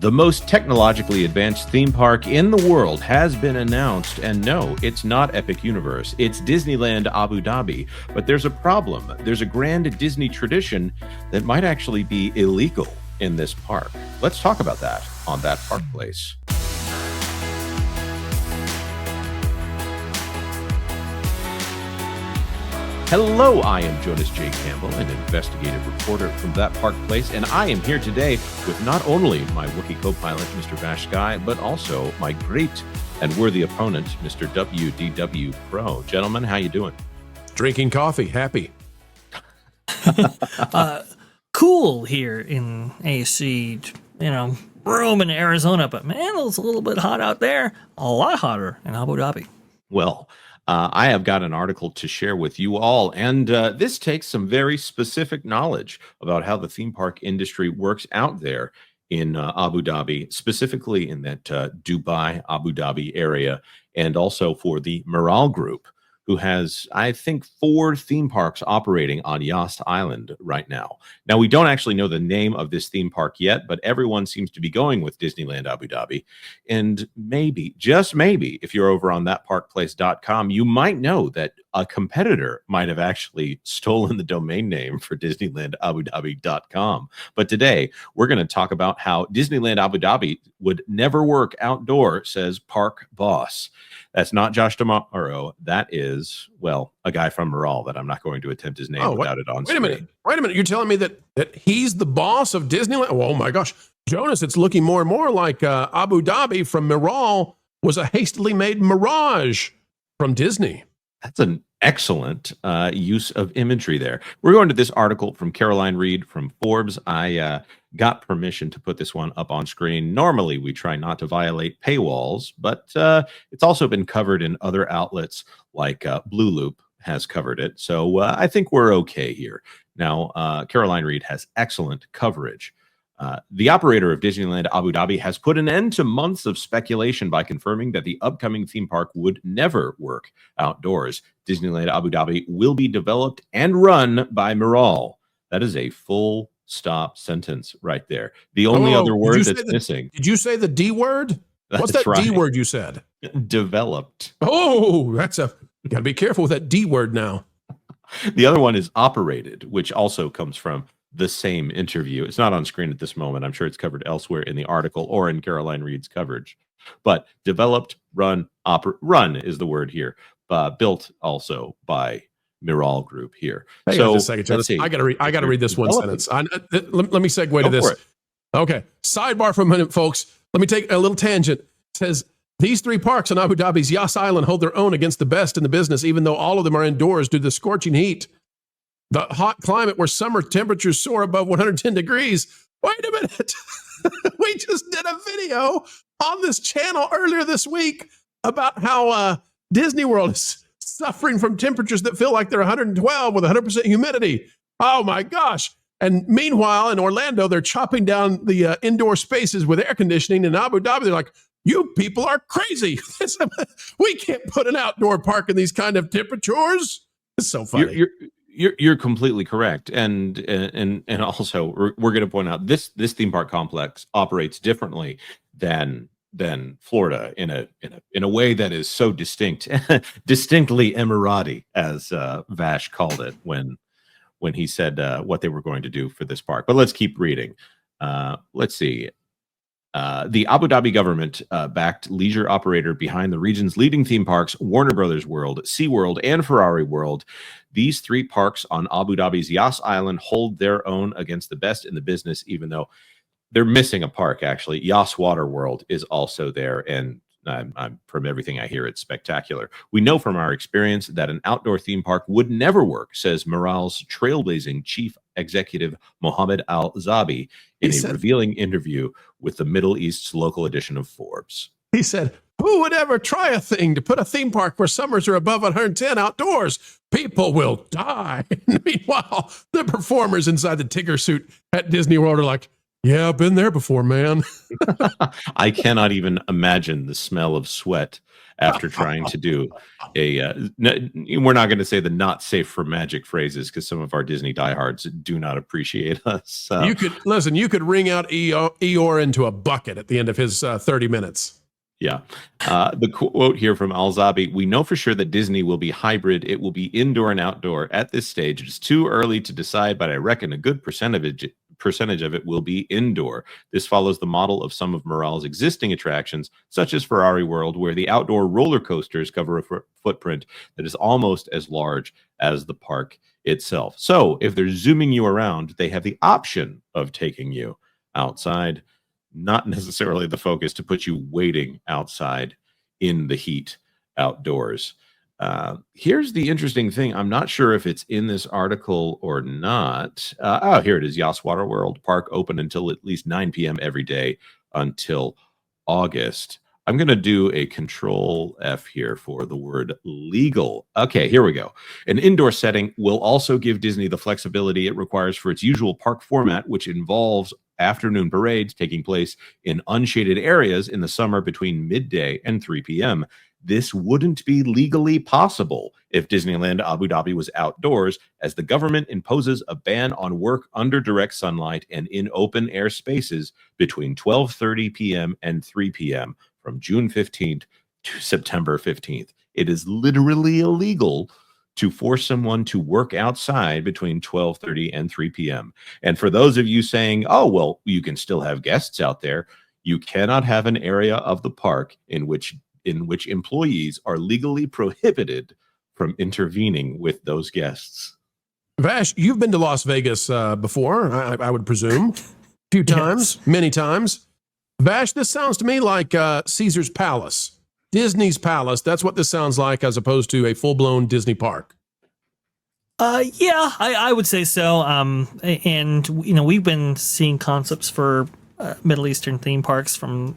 The most technologically advanced theme park in the world has been announced, and no, it's not Epic Universe. It's Disneyland Abu Dhabi. But there's a problem. There's a grand Disney tradition that might actually be illegal in this park. Let's talk about that on That Park Place. Hello, I am Jonas J. Campbell, an investigative reporter from That Park Place, and I am here today with not only my Wookiee co-pilot, Mr. Vash Sky, but also my great and worthy opponent, Mr. WDW Pro. Gentlemen, how you doing? Drinking coffee, happy. Cool here in AC, room in Arizona, but man, it's a little bit hot out there. A lot hotter in Abu Dhabi. Well, I have got an article to share with you all, and this takes some very specific knowledge about how the theme park industry works out there in Abu Dhabi, specifically in that Dubai, Abu Dhabi area, and also for the Miral Group, who has, I think, 4 theme parks operating on Yas Island right now. Now, we don't actually know the name of this theme park yet, but everyone seems to be going with Disneyland Abu Dhabi. And maybe, just maybe, if you're over on thatparkplace.com, you might know that a competitor might have actually stolen the domain name for DisneylandAbuDhabi.com. But today, we're going to talk about how Disneyland Abu Dhabi would never work outdoor, says Park Boss. That's not Josh Tomorrow. That is, well, a guy from Miral that I'm not going to attempt his name without it on screen. Wait a minute. You're telling me that he's the boss of Disneyland? Oh, my gosh. Jonas, it's looking more and more like Abu Dhabi from Miral was a hastily made mirage from Disney. That's an excellent use of imagery there. We're going to this article from Caroline Reed from Forbes. I got permission to put this one up on screen. Normally, we try not to violate paywalls, but it's also been covered in other outlets like Blue Loop has covered it. So I think we're okay here. Now, Caroline Reed has excellent coverage. The operator of Disneyland Abu Dhabi has put an end to months of speculation by confirming that the upcoming theme park would never work outdoors. Disneyland Abu Dhabi will be developed and run by Miral. That is a full stop sentence right there. The only other word that's missing. Did you say the D word? What's that right. D word you said? Developed. Oh, you got to be careful with that D word now. The other one is operated, which also comes from the same interview. It's not on screen at this moment. I'm sure it's covered elsewhere in the article or in Caroline Reed's coverage. But developed, run is the word here. Built also by Miral Group here. Hang on just a second, I got to read this one sentence. Let me segue to this. Okay. Sidebar for a minute, folks. Let me take a little tangent. It says, these 3 parks on Abu Dhabi's Yas Island hold their own against the best in the business, even though all of them are indoors due to the scorching heat. The hot climate where summer temperatures soar above 110 degrees. Wait a minute. We just did a video on this channel earlier this week about how Disney World is suffering from temperatures that feel like they're 112 with 100% humidity. Oh my gosh. And meanwhile, in Orlando, they're chopping down the indoor spaces with air conditioning. In Abu Dhabi, they're like, you people are crazy. We can't put an outdoor park in these kind of temperatures. It's so funny. You're completely correct, and also we're going to point out this theme park complex operates differently than Florida in a way that is so distinctly Emirati, as Vash called it when he said what they were going to do for this park. But let's keep reading. Let's see. The Abu Dhabi government backed leisure operator behind the region's leading theme parks, Warner Brothers World, SeaWorld, and Ferrari World. These 3 parks on Abu Dhabi's Yas Island hold their own against the best in the business, even though they're missing a park, actually. Yas Water World is also there, and I'm from everything I hear, it's spectacular. We know from our experience that an outdoor theme park would never work, says Miral's trailblazing chief executive Mohammed Al-Zabi in a revealing interview with the Middle East's local edition of Forbes. He said, who would ever try a thing to put a theme park where summers are above 110 outdoors? People will die. Meanwhile, the performers inside the Tigger suit at Disney World are like, yeah, I've been there before, man. I cannot even imagine the smell of sweat after trying to do we're not going to say the not safe for magic phrases because some of our Disney diehards do not appreciate us. You could wring out Eeyore into a bucket at the end of his 30 minutes. Yeah. The quote here from Al-Zabi, we know for sure that Disney will be hybrid. It will be indoor and outdoor. At this stage, it's too early to decide, but I reckon a good percentage of it will be indoor. This follows the model of some of Miral's existing attractions, such as Ferrari World, where the outdoor roller coasters cover a footprint that is almost as large as the park itself. So if they're zooming you around, they have the option of taking you outside, not necessarily the focus to put you waiting outside in the heat outdoors. Here's the interesting thing. I'm not sure if it's in this article or not. Here it is. Yas Water World Park open until at least 9 p.m. every day until August. I'm going to do a control F here for the word legal. Okay, here we go. An indoor setting will also give Disney the flexibility it requires for its usual park format, which involves afternoon parades taking place in unshaded areas in the summer between midday and 3 p.m. This wouldn't be legally possible if Disneyland Abu Dhabi was outdoors, as the government imposes a ban on work under direct sunlight and in open air spaces between 12:30 p.m. and 3 p.m. from June 15th to September 15th. It is literally illegal to force someone to work outside between 12:30 and 3 p.m. And for those of you saying, oh, well, you can still have guests out there, you cannot have an area of the park in which employees are legally prohibited from intervening with those guests. Vash, you've been to Las Vegas before, I would presume. A few times, yes. Many times. Vash, this sounds to me like Caesar's Palace. Disney's Palace, that's what this sounds like, as opposed to a full-blown Disney park. Yeah, I would say so. And we've been seeing concepts for Middle Eastern theme parks from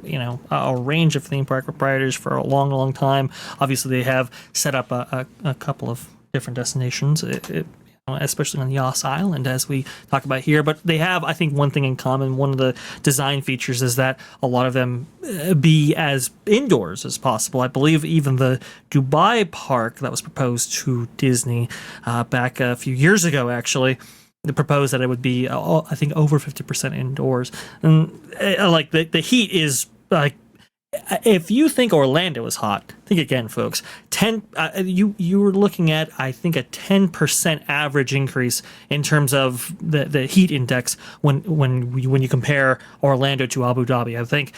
a range of theme park proprietors for a long time. Obviously, they have set up a couple of different destinations, especially on Yas Island, as we talk about here. But they have, I think, one thing in common. One of the design features is that a lot of them be as indoors as possible. I believe even the Dubai park that was proposed to Disney back a few years ago, actually, they proposed that it would be, I think, over 50% indoors. And like the heat is like, if you think Orlando is hot, think again, folks. You were looking at, I think, a 10% average increase in terms of the heat index when you compare Orlando to Abu Dhabi. I think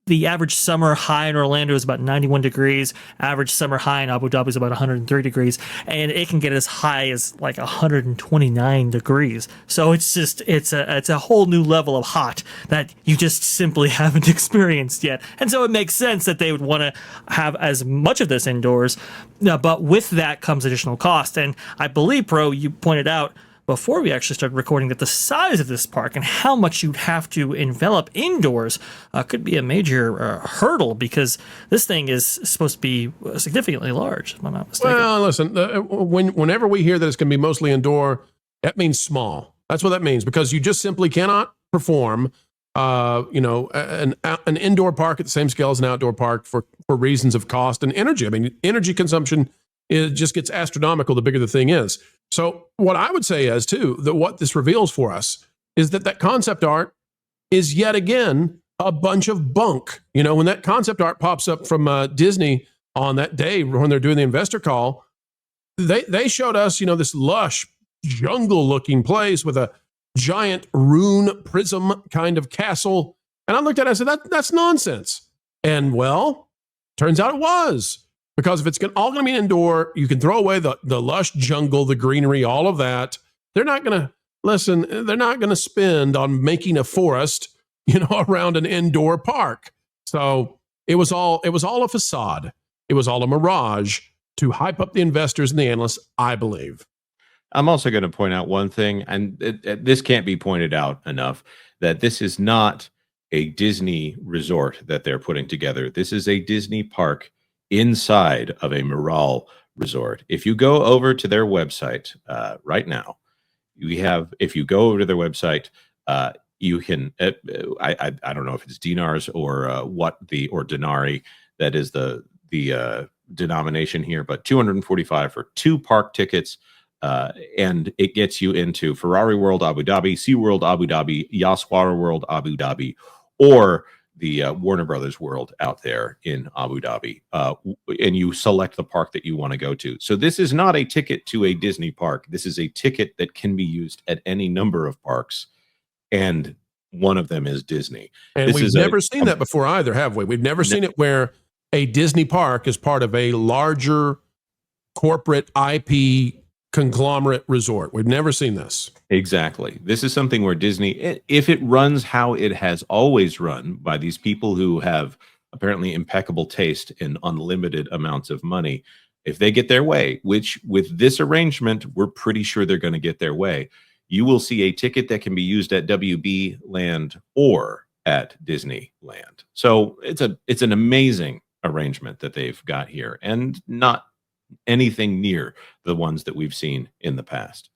the average summer high in Orlando is about 91 degrees. Average summer high in Abu Dhabi is about 103 degrees, and it can get as high as like 129 degrees. So it's a whole new level of hot that you just simply haven't experienced yet. And so it makes sense that they would want to have as much of this indoors, but with that comes additional cost. And I believe, Pro, you pointed out before we actually started recording that the size of this park and how much you'd have to envelop indoors could be a major hurdle, because this thing is supposed to be significantly large, if I'm not mistaken. Well, listen, whenever we hear that it's going to be mostly indoor, that means small. That's what that means, because you just simply cannot perform an indoor park at the same scale as an outdoor park for reasons of cost and energy. I mean, energy consumption, it just gets astronomical the bigger the thing is. So what I would say is, too, that what this reveals for us is that concept art is yet again a bunch of bunk. When that concept art pops up from Disney on that day when they're doing the investor call, they showed us, this lush jungle-looking place with a giant rune prism kind of castle. And I looked at it and I said, that's nonsense. And, well, turns out it was. Because if it's all going to be indoor, you can throw away the lush jungle, the greenery, all of that. They're not going to spend on making a forest, around an indoor park. So it was all a facade. It was all a mirage to hype up the investors and the analysts, I believe. I'm also going to point out one thing, and this can't be pointed out enough, that this is not a Disney resort that they're putting together. This is a Disney park inside of a Miral resort. If you go over to their website right now, if you go over to their website, you can, I don't know if it's dinars or or denari, that is the denomination here, but $245 for 2 park tickets. And it gets you into Ferrari World Abu Dhabi, SeaWorld Abu Dhabi, Yaswara World Abu Dhabi, or the Warner Brothers World out there in Abu Dhabi. And you select the park that you want to go to. So this is not a ticket to a Disney park. This is a ticket that can be used at any number of parks. And one of them is Disney. And we've never seen that before either, have we? We've never seen it where a Disney park is part of a larger corporate IP conglomerate resort. We've never seen this. Exactly. This is something where Disney, if it runs how it has always run by these people who have apparently impeccable taste and unlimited amounts of money, if they get their way, which with this arrangement, we're pretty sure they're going to get their way, you will see a ticket that can be used at WB Land or at Disneyland. So it's an amazing arrangement that they've got here, and not anything near the ones that we've seen in the past.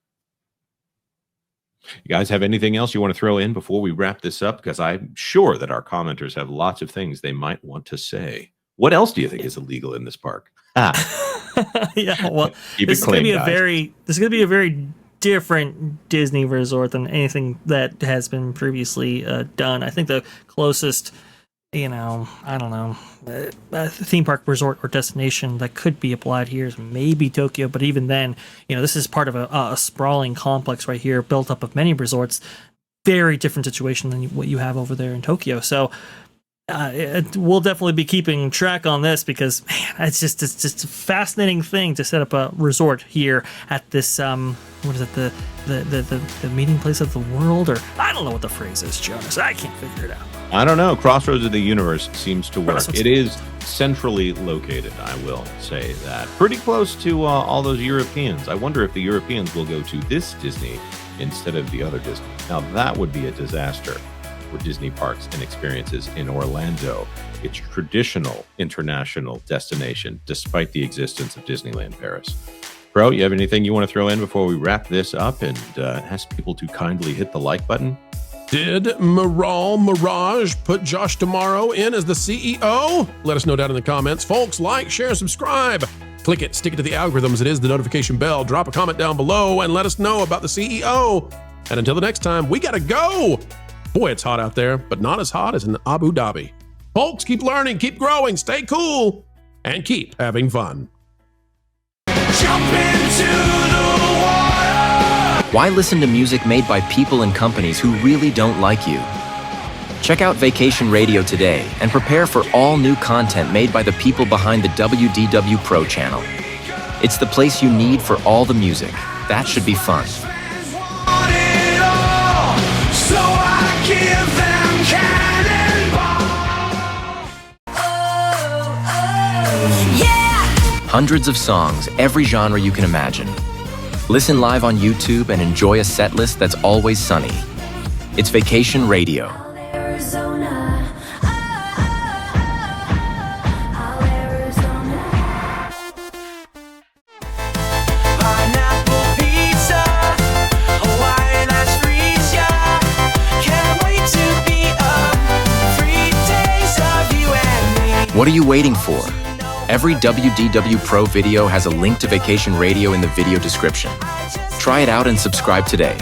You guys have anything else you want to throw in before we wrap this up? Because I'm sure that our commenters have lots of things they might want to say. What else do you think is illegal in this park? Yeah, well, this is going to be a very different Disney resort than anything that has been previously done. I think the closest, theme park resort or destination that could be applied here is maybe Tokyo, but even then, this is part of a sprawling complex right here, built up of many resorts. Very different situation than what you have over there in Tokyo. So we'll definitely be keeping track on this, because man, it's just a fascinating thing to set up a resort here at this what is it, the meeting place of the world, or I don't know what the phrase is, Jonas. I can't figure it out. I don't know. Crossroads of the universe seems to work. It is centrally located, I will say that. Pretty close to all those Europeans. I wonder if the Europeans will go to this Disney instead of the other Disney. Now, that would be a disaster for Disney parks and experiences in Orlando, its traditional international destination, despite the existence of Disneyland Paris. Bro, you have anything you want to throw in before we wrap this up and ask people to kindly hit the like button? Did Miral Mirage put Josh Tomorrow in as the CEO? Let us know down in the comments. Folks, like, share, subscribe. Click it, stick it to the algorithms. It is the notification bell. Drop a comment down below and let us know about the CEO. And until the next time, we gotta go. Boy, it's hot out there, but not as hot as in Abu Dhabi. Folks, keep learning, keep growing, stay cool, and keep having fun. Jump into the water! Why listen to music made by people and companies who really don't like you? Check out Vacation Radio today and prepare for all new content made by the people behind the WDW Pro channel. It's the place you need for all the music. That should be fun. Hundreds of songs, every genre you can imagine. Listen live on YouTube and enjoy a set list that's always sunny. It's Vacation Radio. What are you waiting for? Every WDW Pro video has a link to Vacation Radio in the video description. Try it out and subscribe today.